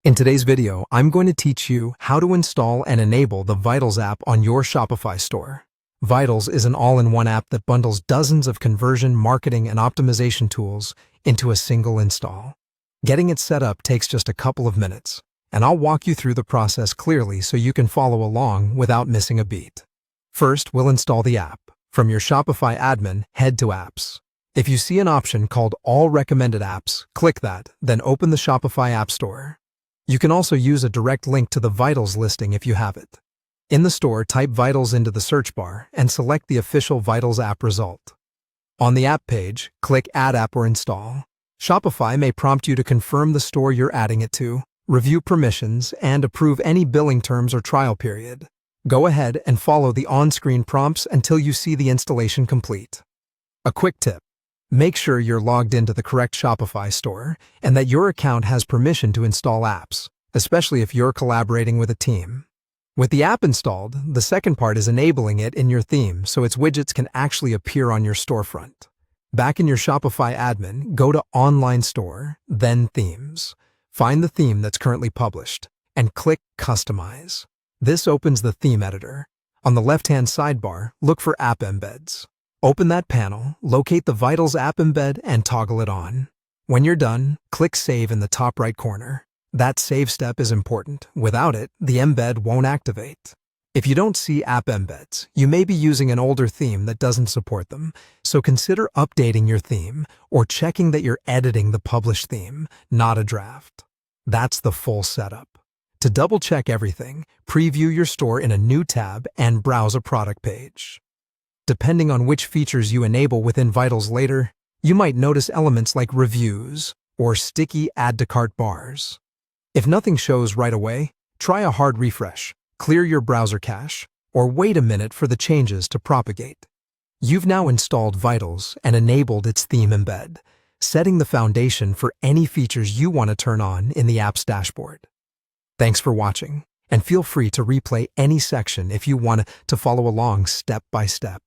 In today's video, I'm going to teach you how to install and enable the Vitals app on your Shopify store. Vitals is an all-in-one app that bundles dozens of conversion, marketing, and optimization tools into a single install. Getting it set up takes just a couple of minutes, and I'll walk you through the process clearly so you can follow along without missing a beat. First, we'll install the app. From your Shopify admin, head to Apps. If you see an option called All Recommended Apps, click that, then open the Shopify App Store. You can also use a direct link to the Vitals listing if you have it. In the store, type Vitals into the search bar and select the official Vitals app result. On the app page, click Add App or Install. Shopify may prompt you to confirm the store you're adding it to, review permissions, and approve any billing terms or trial period. Go ahead and follow the on-screen prompts until you see the installation complete. A quick tip. Make sure you're logged into the correct Shopify store and that your account has permission to install apps, especially if you're collaborating with a team. With the app installed, the second part is enabling it in your theme so its widgets can actually appear on your storefront. Back in your Shopify admin, go to Online Store, then Themes. Find the theme that's currently published, and click Customize. This opens the theme editor. On the left-hand sidebar, look for App Embeds. Open that panel, locate the Vitals app embed, and toggle it on. When you're done, click Save in the top right corner. That save step is important. Without it, the embed won't activate. If you don't see app embeds, you may be using an older theme that doesn't support them, so consider updating your theme or checking that you're editing the published theme, not a draft. That's the full setup. To double-check everything, preview your store in a new tab and browse a product page. Depending on which features you enable within Vitals later, you might notice elements like reviews or sticky add-to-cart bars. If nothing shows right away, try a hard refresh, clear your browser cache, or wait a minute for the changes to propagate. You've now installed Vitals and enabled its theme embed, setting the foundation for any features you want to turn on in the app's dashboard. Thanks for watching, and feel free to replay any section if you want to follow along step by step.